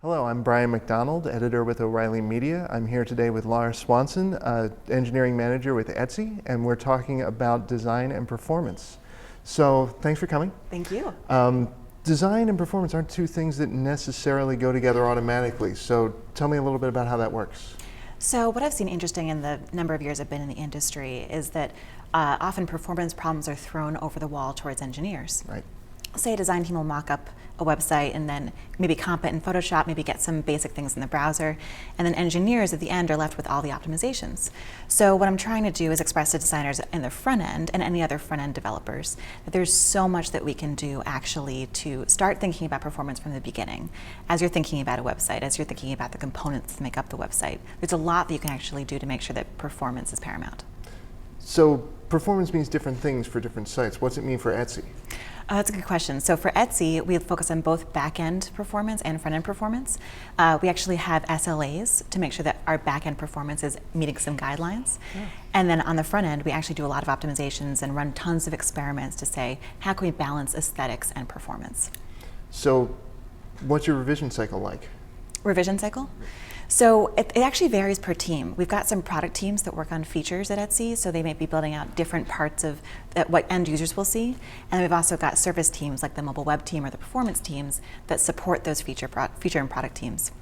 Hello, I'm Brian McDonald, editor with O'Reilly Media. I'm here today with Lara Swanson, engineering manager with Etsy, and we're talking about design and performance. So thanks for coming. Thank you. Design and performance aren't two things that necessarily go together automatically. So tell me a little bit about how that works. So what I've seen interesting in the number of years I've been in the industry is that often performance problems are thrown over the wall towards engineers. Right. Say a design team will mock up a website and then maybe comp it in Photoshop, maybe get some basic things in the browser, and then engineers at the end are left with all the optimizations. So what I'm trying to do is express to designers in the front end and any other front end developers that there's so much that we can do actually to start thinking about performance from the beginning. As you're thinking about a website, as you're thinking about the components that make up the website, there's a lot that you can actually do to make sure that performance is paramount. So performance means different things for different sites. What's it mean for Etsy? That's a good question. So for Etsy, we focus on both back-end performance and front-end performance. We actually have SLAs to make sure that our back-end performance is meeting some guidelines. Yeah. And then on the front end, we actually do a lot of optimizations and run tons of experiments to say, how can we balance aesthetics and performance? So what's your revision cycle like? Revision cycle? So it actually varies per team. We've got some product teams that work on features at Etsy, so they may be building out different parts of what end users will see. And we've also got service teams like the mobile web team or the performance teams that support those feature and product teams,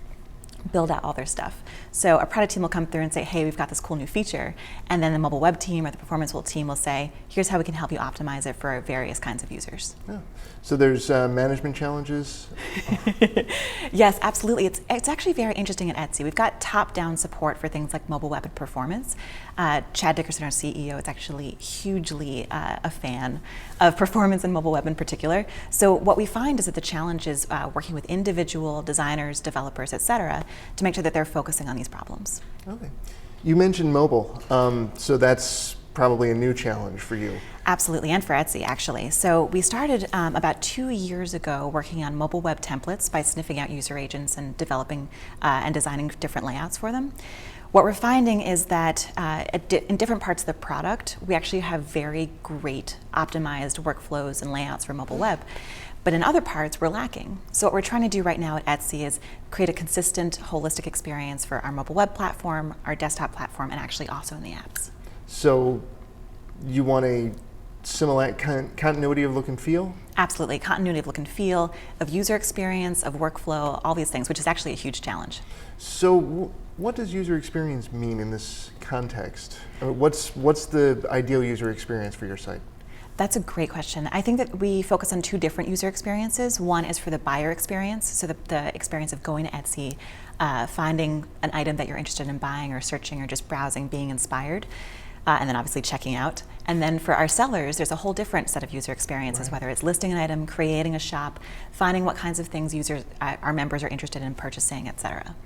build out all their stuff. So a product team will come through and say, hey, we've got this cool new feature. And then the mobile web team or the performance team will say, here's how we can help you optimize it for various kinds of users. Yeah. So there's management challenges? Yes, absolutely. It's actually very interesting at Etsy. We've got top-down support for things like mobile web and performance. Chad Dickerson, our CEO, is actually hugely a fan of performance and mobile web in particular. So what we find is that the challenge is working with individual designers, developers, et cetera, to make sure that they're focusing on these problems. Okay. You mentioned mobile, so that's probably a new challenge for you. Absolutely, and for Etsy, actually. So we started about 2 years ago working on mobile web templates by sniffing out user agents and developing and designing different layouts for them. What we're finding is that in different parts of the product, we actually have very great optimized workflows and layouts for mobile web. But in other parts, we're lacking. So what we're trying to do right now at Etsy is create a consistent, holistic experience for our mobile web platform, our desktop platform, and actually also in the apps. So you want a similar continuity of look and feel? Absolutely, continuity of look and feel, of user experience, of workflow, all these things, which is actually a huge challenge. So what does user experience mean in this context? What's the ideal user experience for your site? That's a great question. I think that we focus on two different user experiences. One is for the buyer experience, so the experience of going to Etsy, finding an item that you're interested in buying or searching or just browsing, being inspired, and then obviously checking out. And then for our sellers, there's a whole different set of user experiences, whether it's listing an item, creating a shop, finding what kinds of things our members are interested in purchasing, et cetera.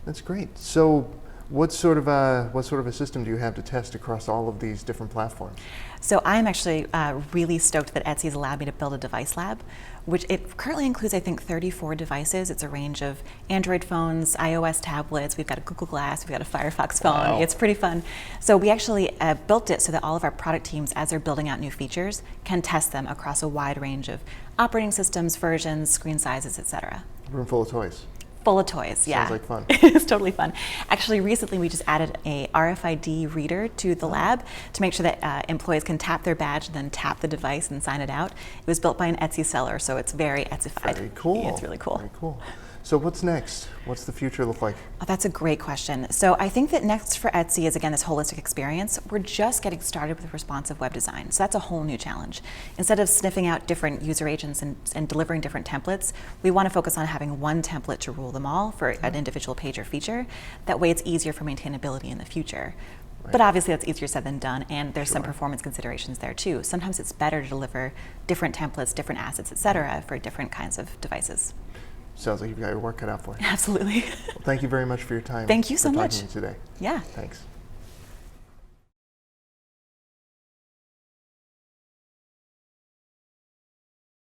That's great. So what sort of a system do you have to test across all of these different platforms? So I'm actually really stoked that Etsy's allowed me to build a device lab, which it currently includes, I think, 34 devices. It's a range of Android phones, iOS tablets. We've got a Google Glass. We've got a Firefox phone. Wow. It's pretty fun. So we actually built it so that all of our product teams, as they're building out new features, can test them across a wide range of operating systems, versions, screen sizes, et cetera. Room full of toys. Full of toys, yeah. Sounds like fun. It's totally fun. Actually, recently we just added a RFID reader to the lab to make sure that employees can tap their badge and then tap the device and sign it out. It was built by an Etsy seller, so it's very Etsyfied. Very cool. Yeah, it's really cool. Very cool. So what's next? What's the future look like? Oh, that's a great question. So I think that next for Etsy is, again, this holistic experience. We're just getting started with responsive web design, so that's a whole new challenge. Instead of sniffing out different user agents and delivering different templates, we want to focus on having one template to rule them all for an individual page or feature. That way it's easier for maintainability in the future. Right. But obviously that's easier said than done, and there's some performance considerations there too. Sometimes it's better to deliver different templates, different assets, et cetera, for different kinds of devices. Sounds like you've got your work cut out for you. Absolutely. Well, thank you very much for your time. Thank you so much. For talking to me today. Yeah. Thanks.